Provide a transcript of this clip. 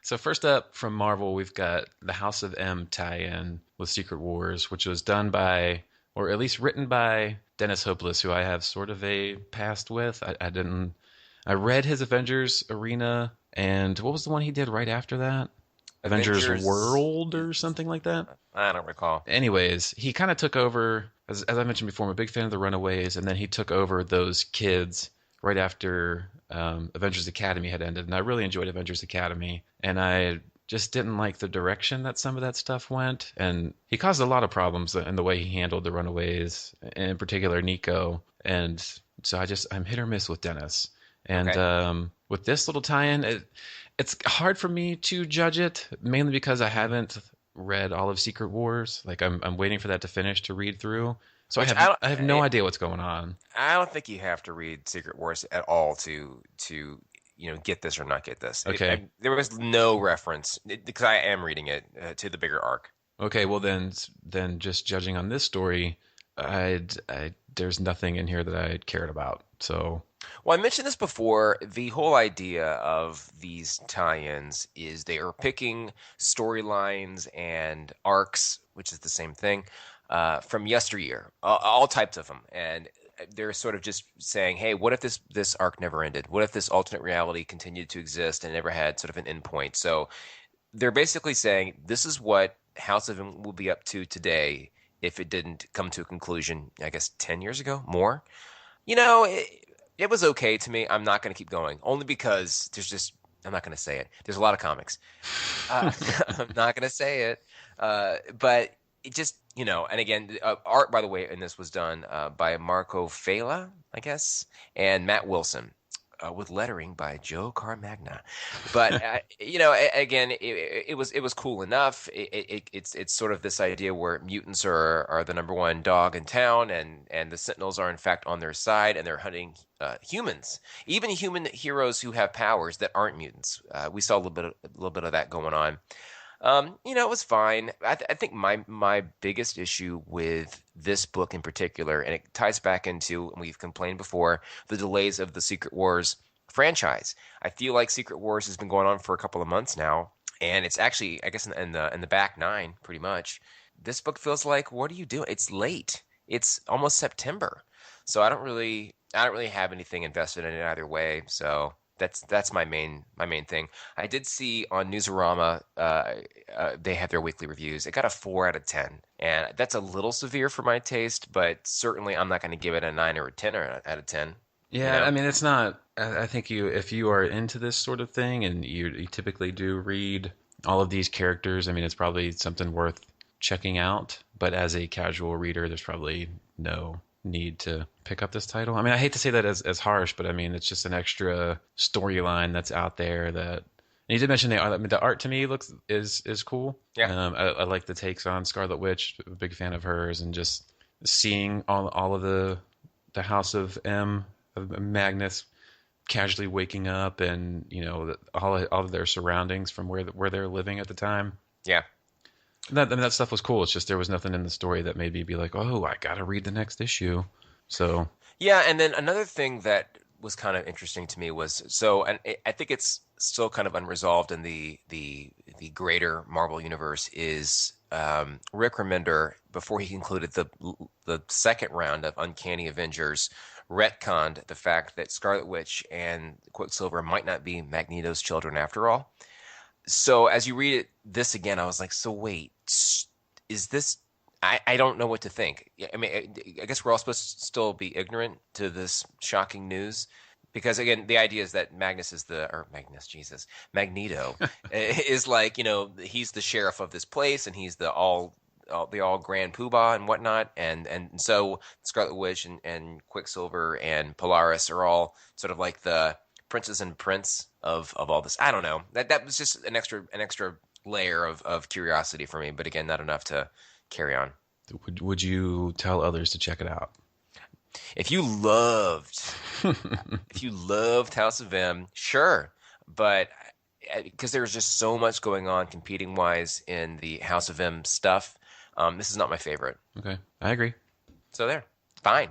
So first up from Marvel, we've got the House of M tie-in with Secret Wars, which was done by, or at least written by, Dennis Hopeless, who I have sort of a past with. I didn't. I read his Avengers Arena, and what was the one he did right after that? Avengers Avengers. World or something like that. I don't recall. Anyways, he kind of took over, as I mentioned before, I'm a big fan of the Runaways, and then he took over those kids right after Avengers Academy had ended, and I really enjoyed Avengers Academy, and I just didn't like the direction that some of that stuff went, and he caused a lot of problems in the way he handled the Runaways, in particular Nico, and so I'm hit or miss with Dennis, and Okay. with this little tie-in, it's hard for me to judge it, mainly because I haven't read all of Secret Wars. Like I'm waiting for that to finish to read through. So Which I don't. I have no idea what's going on. I don't think you have to read Secret Wars at all to get this or not get this. Okay. There was no reference because I am reading it to the bigger arc. Okay, well then just judging on this story, I there's nothing in here that I cared about. So, Well, I mentioned this before. The whole idea of these tie-ins is they are picking storylines and arcs, which is the same thing, from yesteryear, all types of them, and they're sort of just saying, "Hey, what if this arc never ended? What if this alternate reality continued to exist and never had sort of an endpoint?" So they're basically saying this is what House of M will be up to today if it didn't come to a conclusion. I guess 10 years ago, more. You know, it was okay to me. I'm not going to keep going, only because there's just I'm not going to say it. There's a lot of comics. Uh, I'm not going to say it, but it just and again, art by the way in this was done by Marco Failla, I guess, and Matt Wilson. With lettering by Joe Carmagna, but again, it was cool enough. It's sort of this idea where mutants are the number one dog in town, and the Sentinels are in fact on their side, and they're hunting humans, even human heroes who have powers that aren't mutants. We saw a little bit of that going on. It was fine. I think my biggest issue with this book in particular, and it ties back into, and we've complained before, the delays of the Secret Wars franchise. I feel like Secret Wars has been going on for a couple of months now, and it's actually, I guess, in the back nine, pretty much. This book feels like, what are you doing? It's late. It's almost September, so I don't really have anything invested in it either way. So that's my main thing. I did see on Newsarama, they had their weekly reviews. It got a 4 out of 10, and that's a little severe for my taste, but certainly I'm not going to give it a 9 or a 10 out of 10. You yeah, know? I mean it's not. I think if you are into this sort of thing and you typically do read all of these characters, I mean it's probably something worth checking out. But as a casual reader, there's probably no need to pick up this title. I mean, I hate to say that as harsh, but I mean it's just an extra storyline that's out there that. And you did mention I mean, the art to me is cool. Yeah. I like the takes on Scarlet Witch. A big fan of hers, and just seeing all of the House of M of Magnus casually waking up, and all of their surroundings from where they're living at the time. Yeah. I mean, that stuff was cool. It's just there was nothing in the story that made me be like, oh, I gotta read the next issue. So Yeah, and then another thing that was kind of interesting to me was and I think it's still kind of unresolved in the greater Marvel universe is Rick Remender before he concluded the second round of Uncanny Avengers retconned the fact that Scarlet Witch and Quicksilver might not be Magneto's children after all. So as you read this again, I was like, so wait, is this? I don't know what to think. Yeah, I mean, I guess we're all supposed to still be ignorant to this shocking news, because again, the idea is that Magneto is like he's the sheriff of this place, and he's the all grand poobah and whatnot, and so Scarlet Witch and Quicksilver and Polaris are all sort of like the princess and prince of all this. I don't know. That was just an extra layer of curiosity for me, but again, not enough to carry on. would you tell others to check it out? If you loved, if you loved House of M, sure, but because there's just so much going on competing wise in the House of M stuff, this is not my favorite. Okay, I agree. So there, fine.